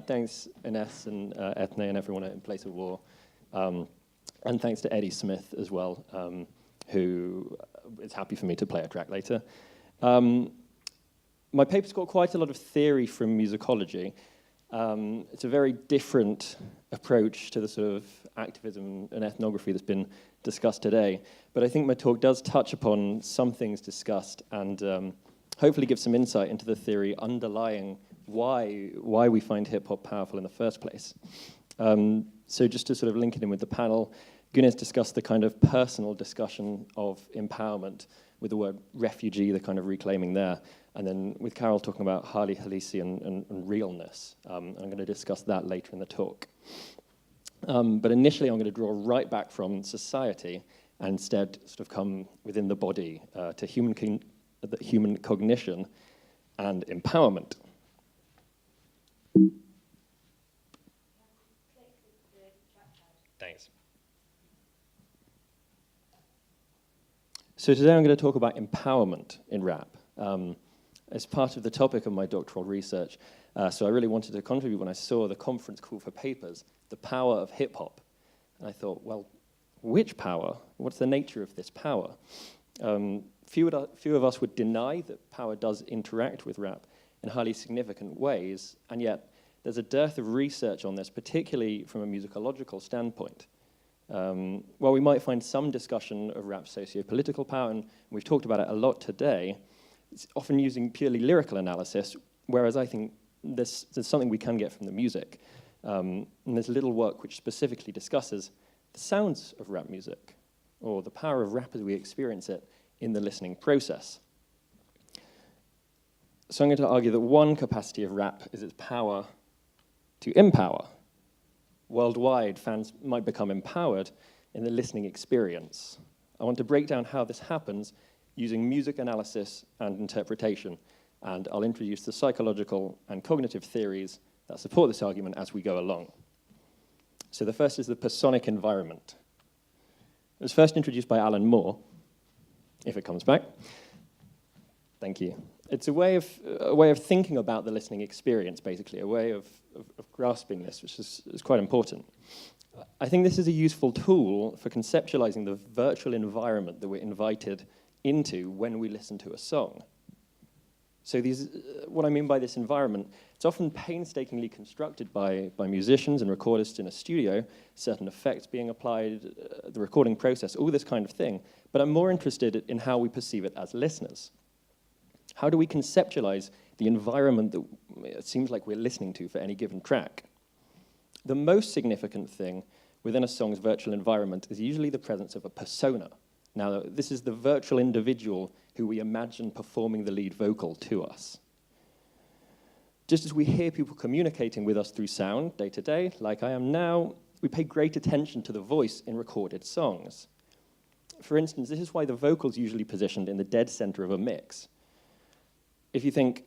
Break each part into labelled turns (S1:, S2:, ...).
S1: Thanks, Ines and Ethne and everyone at In Place of War. And thanks to Eddie Smith as well, who is happy for me to play a track later. My paper's got quite a lot of theory from musicology. It's a very different approach to the sort of activism and ethnography that's been discussed today. But I think my talk does touch upon some things discussed and hopefully give some insight into the theory underlying why we find hip-hop powerful in the first place. So just to sort of link it in with the panel, Guinness discussed the kind of personal discussion of empowerment with the word refugee, the kind of reclaiming there, and then with Carol talking about Harley Halisi and realness. I'm going to discuss that later in the talk. But initially I'm going to draw right back from society and instead sort of come within the body to human cognition and empowerment. Thanks. So today I'm going to talk about empowerment in rap as part of the topic of my doctoral research. So I really wanted to contribute when I saw the conference call for papers, the power of hip-hop. And I thought, well, which power? What's the nature of this power? Few of us would deny that power does interact with rap in highly significant ways, and yet there's a dearth of research on this, particularly from a musicological standpoint. While we might find some discussion of rap's socio-political power, and we've talked about it a lot today, it's often using purely lyrical analysis, whereas I think there's something we can get from the music. And there's little work which specifically discusses the sounds of rap music, or the power of rap as we experience it in the listening process. So I'm going to argue that one capacity of rap is its power to empower. Worldwide, fans might become empowered in the listening experience. I want to break down how this happens using music analysis and interpretation, and I'll introduce the psychological and cognitive theories that support this argument as we go along. So the first is the personic environment. It was first introduced by Alan Moore, if it comes back. Thank you. It's a way of thinking about the listening experience, basically, a way of grasping this, which is quite important. I think this is a useful tool for conceptualizing the virtual environment that we're invited into when we listen to a song. So what I mean by this environment, it's often painstakingly constructed by musicians and recordists in a studio, certain effects being applied, the recording process, all this kind of thing. But I'm more interested in how we perceive it as listeners. How do we conceptualize the environment that it seems like we're listening to for any given track? The most significant thing within a song's virtual environment is usually the presence of a persona. Now, this is the virtual individual who we imagine performing the lead vocal to us. Just as we hear people communicating with us through sound day to day, like I am now, we pay great attention to the voice in recorded songs. For instance, this is why the vocal's usually positioned in the dead center of a mix. If you think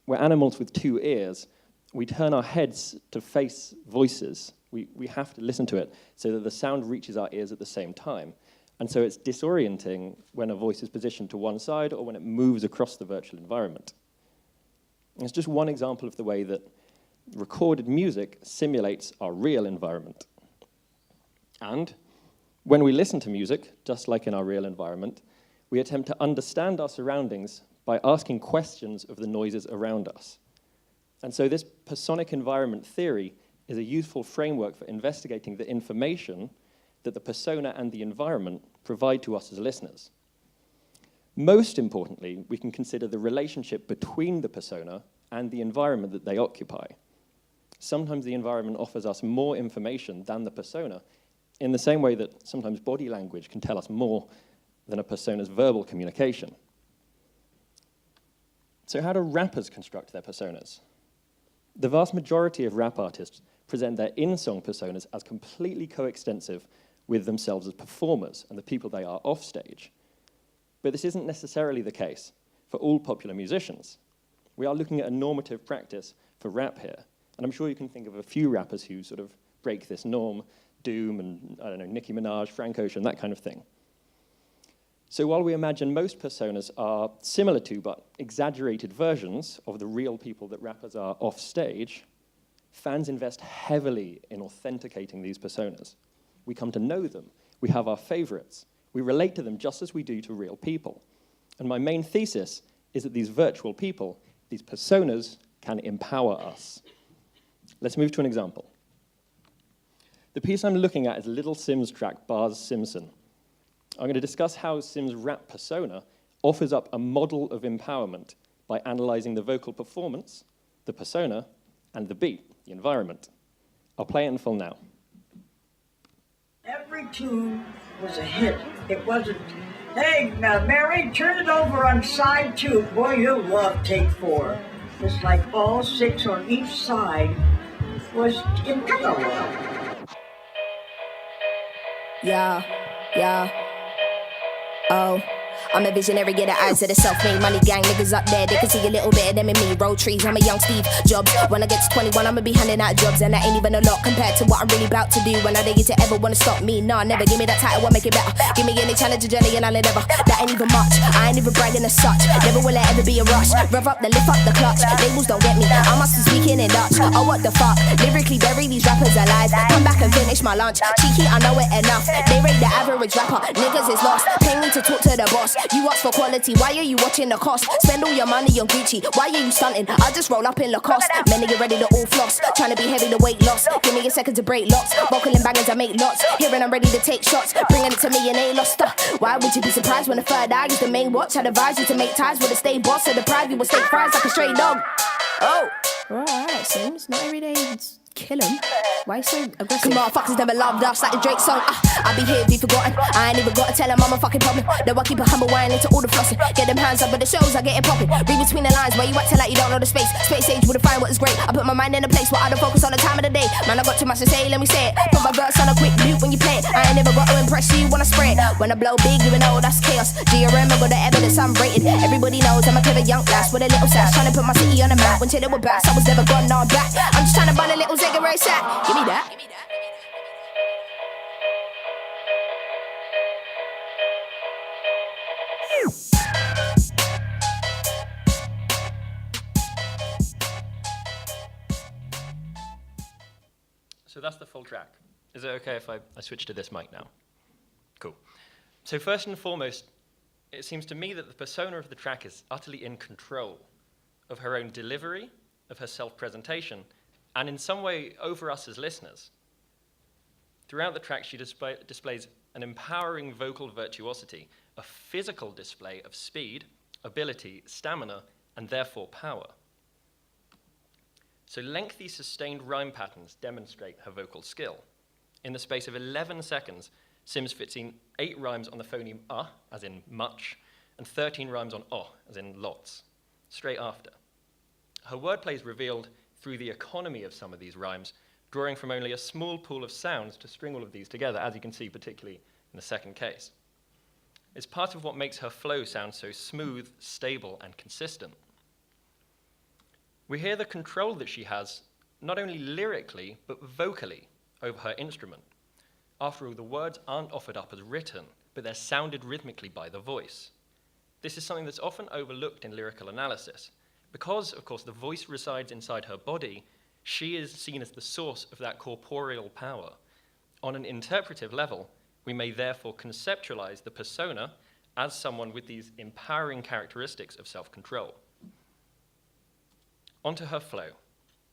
S1: we're animals with two ears, we turn our heads to face voices. We have to listen to it so that the sound reaches our ears at the same time. And so it's disorienting when a voice is positioned to one side or when it moves across the virtual environment. And it's just one example of the way that recorded music simulates our real environment. And when we listen to music, just like in our real environment, we attempt to understand our surroundings by asking questions of the noises around us. And so this personic environment theory is a useful framework for investigating the information that the persona and the environment provide to us as listeners. Most importantly, we can consider the relationship between the persona and the environment that they occupy. Sometimes the environment offers us more information than the persona, in the same way that sometimes body language can tell us more than a persona's verbal communication. So how do rappers construct their personas? The vast majority of rap artists present their in-song personas as completely coextensive with themselves as performers and the people they are off stage. But this isn't necessarily the case for all popular musicians. We are looking at a normative practice for rap here, and I'm sure you can think of a few rappers who sort of break this norm, Doom and, I don't know, Nicki Minaj, Frank Ocean, that kind of thing. So while we imagine most personas are similar to but exaggerated versions of the real people that rappers are off stage, fans invest heavily in authenticating these personas. We come to know them. We have our favorites. We relate to them just as we do to real people. And my main thesis is that these virtual people, these personas, can empower us. Let's move to an example. The piece I'm looking at is Little Simz track Bars Simzson. I'm going to discuss how Simz' rap persona offers up a model of empowerment by analyzing the vocal performance, the persona, and the beat, the environment. I'll play it in full now.
S2: Every tune was a hit. It wasn't, hey, Mary, turn it over on side 2. Boy, you'll love take 4. It's like all 6 on each side was impeccable.
S3: Yeah. Oh. I'm a visionary, get the eyes of the self-made money gang. Niggas up there, they can see a little bit of them in me. Roll trees, I'm a young Steve Jobs. When I get to 21, I'ma be handing out jobs. And that ain't even a lot compared to what I'm really about to do. When I dare you to ever wanna stop me, nah, never. Give me that title, I'll make it better. Give me any challenge, a journey, and I'll endeavor. That ain't even much, I ain't even bragging as such. Never will it ever be a rush. Rev up the lift up the clutch. Labels don't get me, I must be speaking in Dutch. Oh, what the fuck, lyrically bury these rappers alive. Come back and finish my lunch. Cheeky, I know it enough. They rate the average rapper, niggas is lost. Pay me to talk to the boss. You ask for quality, why are you watching the cost? Spend all your money on Gucci, why are you stunting? I just roll up in Lacoste. Many get ready to all floss, trying to be heavy, the weight loss. Give me a second to break locks, vocal and bangers, I make lots. Hearing I'm ready to take shots, bringing it to me and ain't lost. Why would you be surprised when the third eye is the main watch? I'd advise you to make ties with a stay boss, so deprive you will stay fries like a stray dog. Oh, alright, Simz, not every day it's kill him. Why so aggressive? Cause motherfuckers never loved us like the Drake song. I be here, be forgotten. I ain't even gotta tell them I'm a fucking problem. Though I keep a humble wine into all the flossing. Get them hands up with the shows, I get it popping. Read between the lines where you acting like you don't know the space. Space age would've find what is great. I put my mind in a place where I don't focus on the time of the day. Man, I got too much to say, let me say it. Put my verse on a quick loop when you play it. I ain't never got to impress you when I spray it. When I blow big, you know that's chaos. GRM, I got the evidence, I'm rated. Everybody knows I'm a clever young lass with a little sass. Trying to put my city on the map. When till it were back, I was never gone, now I'm back. I'm just trying to bun a little Zega race sack. Give me that.
S1: So that's the full track. Is it okay if I switch to this mic now? Cool. So first and foremost, it seems to me that the persona of the track is utterly in control of her own delivery, of her self-presentation, and in some way over us as listeners. Throughout the track, she displays an empowering vocal virtuosity, a physical display of speed, ability, stamina, and therefore power. So lengthy, sustained rhyme patterns demonstrate her vocal skill. In the space of 11 seconds, Simz fits in 8 rhymes on the phoneme as in much, and 13 rhymes on as in lots, straight after. Her wordplay is revealed through the economy of some of these rhymes, drawing from only a small pool of sounds to string all of these together, as you can see particularly in the second case. It's part of what makes her flow sound so smooth, stable, and consistent. We hear the control that she has, not only lyrically, but vocally, over her instrument. After all, the words aren't offered up as written, but they're sounded rhythmically by the voice. This is something that's often overlooked in lyrical analysis. Because, of course, the voice resides inside her body, she is seen as the source of that corporeal power. On an interpretive level, we may therefore conceptualize the persona as someone with these empowering characteristics of self-control. Onto her flow.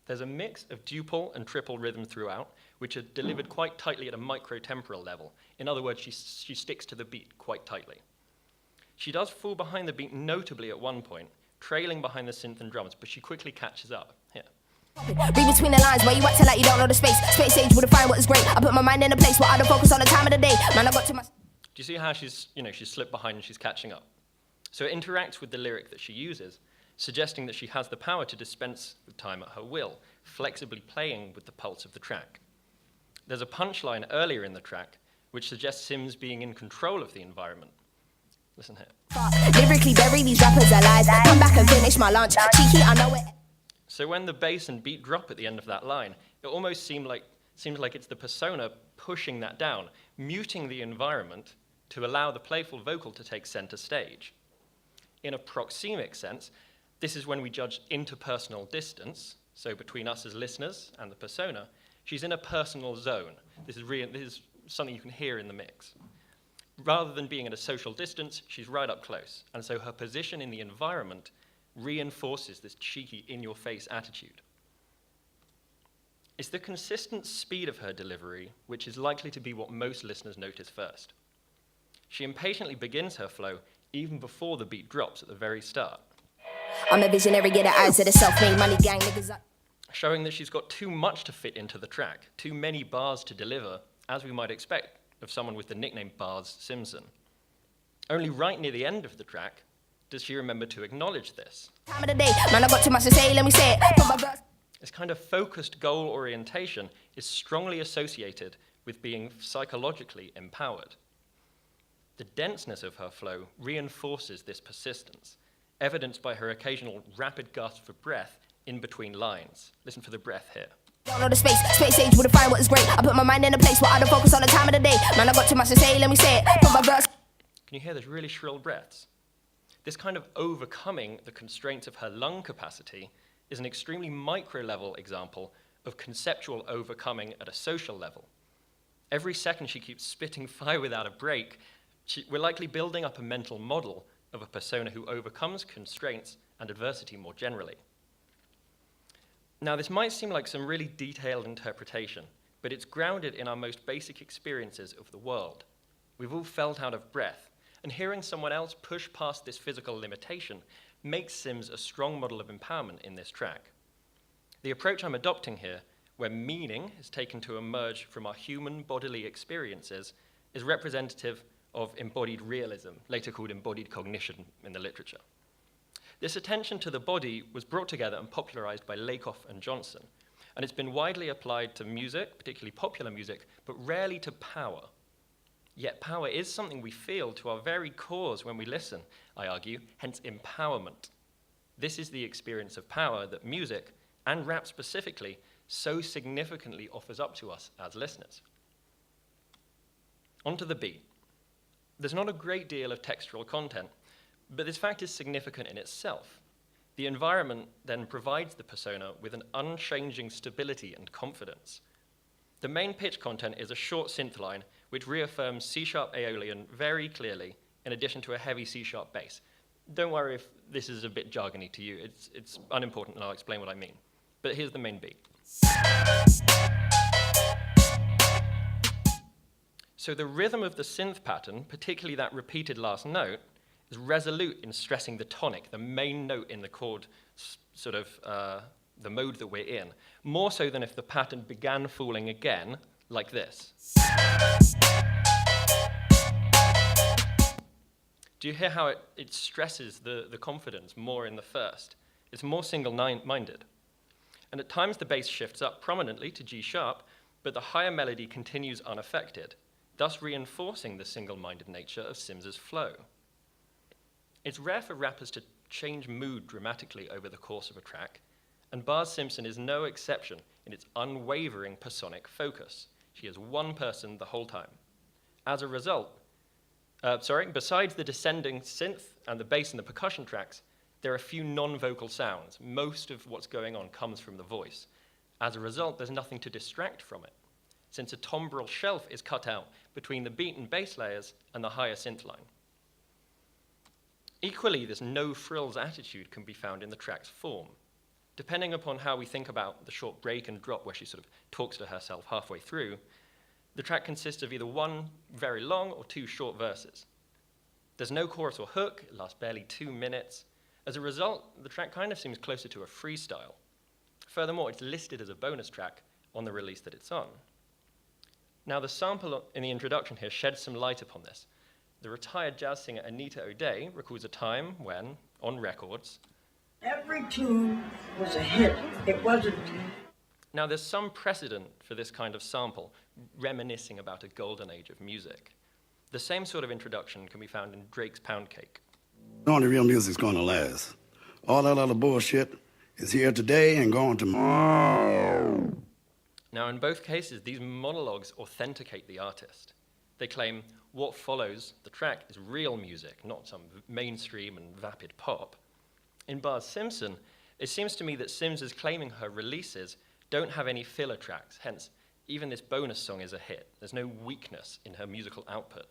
S1: There's a mix of duple and triple rhythm throughout, which are delivered quite tightly at a microtemporal level. In other words, she sticks to the beat quite tightly. She does fall behind the beat notably at one point, trailing behind the synth and drums, but she quickly catches up. Here.
S3: Read between the lines where you acting like you don't know the space. Space age would've find what is great. I put my mind in a place where I don't focus on the time of the day. Man, I got too much.
S1: Do you see how she's slipped behind and she's catching up? So it interacts with the lyric that she uses, suggesting that she has the power to dispense with time at her will, flexibly playing with the pulse of the track. There's a punchline earlier in the track which suggests Simz being in control of the environment. Listen here.
S3: Lyrically bury these rappers alive. Come back and finish my lunch. Cheeky, I know it.
S1: So when the bass and beat drop at the end of that line, it almost seems like it's the persona pushing that down, muting the environment to allow the playful vocal to take center stage. In a proxemic sense, this is when we judge interpersonal distance, so between us as listeners and the persona, she's in a personal zone. This is something you can hear in the mix. Rather than being at a social distance, she's right up close, and so her position in the environment reinforces this cheeky, in-your-face attitude. It's the consistent speed of her delivery which is likely to be what most listeners notice first. She impatiently begins her flow even before the beat drops at the very start.
S3: I'm a visionary, get the eyes of the self-made money gang niggas up.
S1: Showing that she's got too much to fit into the track, too many bars to deliver, as we might expect of someone with the nickname Bars Simzson. Only right near the end of the track does she remember to acknowledge this.
S3: Time of the day, man, I got too much to say, let me say it.
S1: This kind of focused goal orientation is strongly associated with being psychologically empowered. The denseness of her flow reinforces this persistence, evidenced by her occasional rapid gasps for breath in between lines. Listen for the breath here.
S3: Don't know the space age would define what is great. I put my mind in a place where I don't focus on the time of the day. Man, I got too much to say, let me say it. From my verse.
S1: Can you hear those really shrill breaths? This kind of overcoming the constraints of her lung capacity is an extremely micro-level example of conceptual overcoming at a social level. Every second she keeps spitting fire without a break, we're likely building up a mental model of a persona who overcomes constraints and adversity more generally. Now, this might seem like some really detailed interpretation, but it's grounded in our most basic experiences of the world. We've all felt out of breath, and hearing someone else push past this physical limitation makes Simz a strong model of empowerment in this track. The approach I'm adopting here, where meaning is taken to emerge from our human bodily experiences, is representative of embodied realism, later called embodied cognition in the literature. This attention to the body was brought together and popularized by Lakoff and Johnson, and it's been widely applied to music, particularly popular music, but rarely to power. Yet power is something we feel to our very cores when we listen, I argue, hence empowerment. This is the experience of power that music, and rap specifically, so significantly offers up to us as listeners. Onto the beat. There's not a great deal of textual content, but this fact is significant in itself. The environment then provides the persona with an unchanging stability and confidence. The main pitch content is a short synth line which reaffirms C-sharp Aeolian very clearly, in addition to a heavy C-sharp bass. Don't worry if this is a bit jargony to you. It's unimportant, and I'll explain what I mean. But here's the main beat. So the rhythm of the synth pattern, particularly that repeated last note, is resolute in stressing the tonic, the main note in the chord, sort of the mode that we're in, more so than if the pattern began falling again, like this. Do you hear how it stresses the confidence more in the first? It's more single-minded. And at times the bass shifts up prominently to G sharp, but the higher melody continues unaffected, thus reinforcing the single-minded nature of Simz's flow. It's rare for rappers to change mood dramatically over the course of a track, and Bars Simzson is no exception in its unwavering personic focus. She is one person the whole time. As a result, besides the descending synth and the bass and the percussion tracks, there are few non-vocal sounds. Most of what's going on comes from the voice. As a result, there's nothing to distract from it, since a timbral shelf is cut out between the beat and bass layers and the higher synth line. Equally, this no-frills attitude can be found in the track's form. Depending upon how we think about the short break and drop where she sort of talks to herself halfway through, the track consists of either one very long or two short verses. There's no chorus or hook, it lasts barely 2 minutes. As a result, the track kind of seems closer to a freestyle. Furthermore, it's listed as a bonus track on the release that it's on. Now, the sample in the introduction here sheds some light upon this. The retired jazz singer Anita O'Day records a time when, on records,
S2: every tune was a hit. It wasn't.
S1: Now, there's some precedent for this kind of sample, reminiscing about a golden age of music. The same sort of introduction can be found in Drake's Pound Cake.
S4: Only real music's gonna last. All that other bullshit is here today and gone tomorrow.
S1: Now, in both cases, these monologues authenticate the artist. They claim what follows the track is real music, not some mainstream and vapid pop. In Bars Simzson, It seems to me that Simz is claiming her releases don't have any filler tracks, hence, even this bonus song is a hit. There's no weakness in her musical output.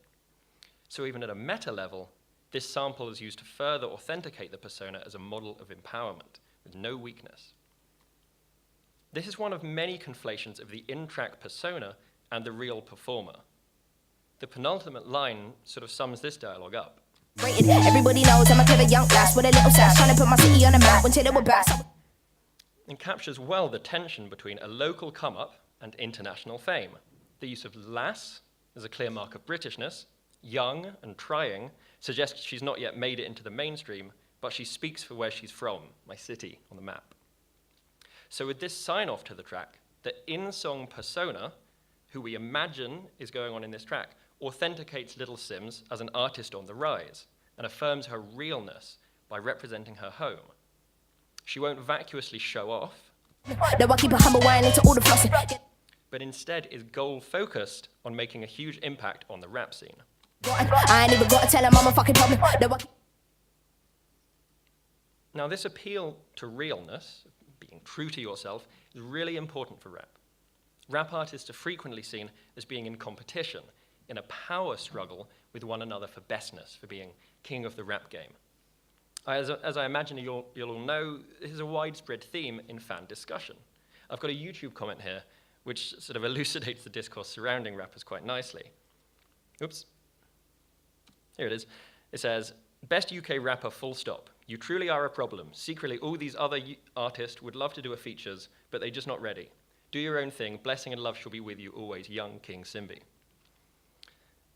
S1: So even at a meta level, this sample is used to further authenticate the persona as a model of empowerment, with no weakness. This is one of many conflations of the in-track persona and the real performer. The penultimate line sort of sums this dialogue up.
S3: Everybody knows I'm a clever young lass with a little sass, trying to put my city on the map when Taylor were bass.
S1: And captures well the tension between a local come-up and international fame. The use of lass as a clear mark of Britishness, young and trying, suggests she's not yet made it into the mainstream, but she speaks for where she's from, my city on the map. So with this sign-off to the track, the in-song persona, who we imagine is going on in this track, authenticates Little Simz as an artist on the rise and affirms her realness by representing her home. She won't vacuously show off,
S3: No, I keep a humble wine into all the flossing.
S1: but instead is goal-focused on making a huge impact on the rap scene.
S3: I ain't even got to tell him I'm a fucking problem. No,
S1: Now, this appeal to realness, being true to yourself, is really important for rap. Rap artists are frequently seen as being in competition, in a power struggle with one another for bestness, for being king of the rap game. As I imagine you'll all know, this is a widespread theme in fan discussion. I've got a YouTube comment here which sort of elucidates the discourse surrounding rappers quite nicely. Oops. Here it is. It says, "Best UK rapper, full stop. You truly are a problem. Secretly, all these other artists would love to do a features, but they're just not ready. Do your own thing. Blessing and love shall be with you always, young King Simbi."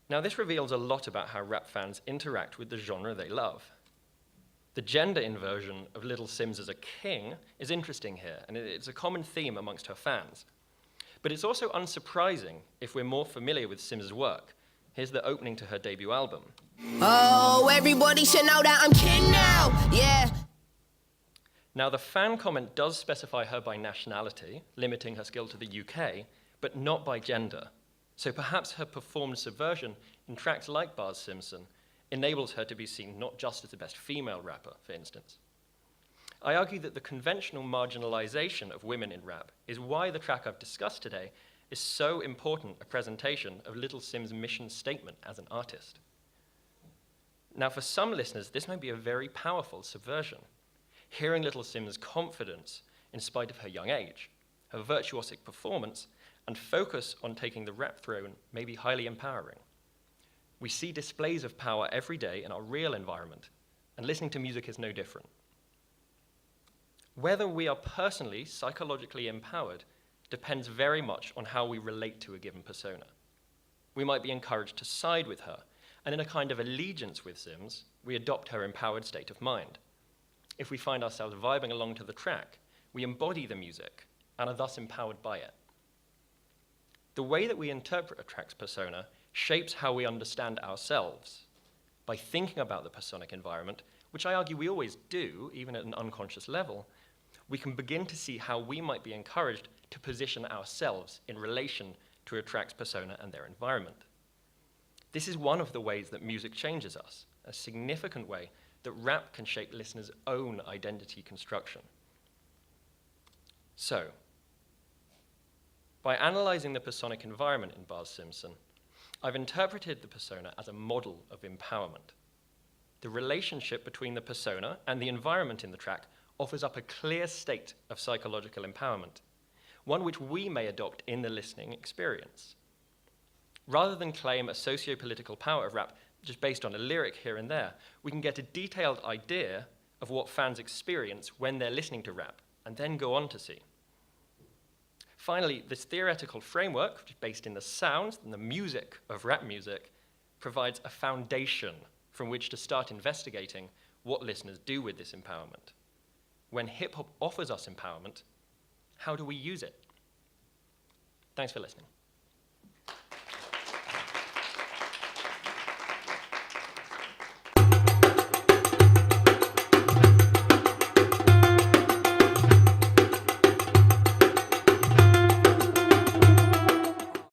S1: Now, this reveals a lot about how rap fans interact with the genre they love. The gender inversion of Little Simz as a king is interesting here, and it's a common theme amongst her fans. But it's also unsurprising if we're more familiar with Simz's work. Here's the opening to her debut album.
S3: Oh, everybody should know that I'm king now. Yeah.
S1: Now, the fan comment does specify her by nationality, limiting her skill to the UK, but not by gender. So perhaps her performed subversion in tracks like Bars Simzson enables her to be seen not just as the best female rapper, for instance. I argue that the conventional marginalization of women in rap is why the track I've discussed today is so important a presentation of Little Simz's mission statement as an artist. Now, for some listeners, this may be a very powerful subversion. Hearing Little Simz's confidence in spite of her young age, her virtuosic performance, and focus on taking the rap throne may be highly empowering. We see displays of power every day in our real environment, and listening to music is no different. Whether we are personally psychologically empowered depends very much on how we relate to a given persona. We might be encouraged to side with her, and in a kind of allegiance with Simz, we adopt her empowered state of mind. If we find ourselves vibing along to the track, we embody the music and are thus empowered by it. The way that we interpret a track's persona shapes how we understand ourselves. By thinking about the personic environment, which I argue we always do, even at an unconscious level, we can begin to see how we might be encouraged to position ourselves in relation to a track's persona and their environment. This is one of the ways that music changes us, a significant way that rap can shape listeners' own identity construction. So, by analyzing the personic environment in Bars Simzson, I've interpreted the persona as a model of empowerment. The relationship between the persona and the environment in the track offers up a clear state of psychological empowerment, one which we may adopt in the listening experience. Rather than claim a socio-political power of rap just based on a lyric here and there, we can get a detailed idea of what fans experience when they're listening to rap, and then go on to see. Finally, this theoretical framework, which is based in the sounds and the music of rap music, provides a foundation from which to start investigating what listeners do with this empowerment. When hip-hop offers us empowerment, how do we use it? Thanks for listening.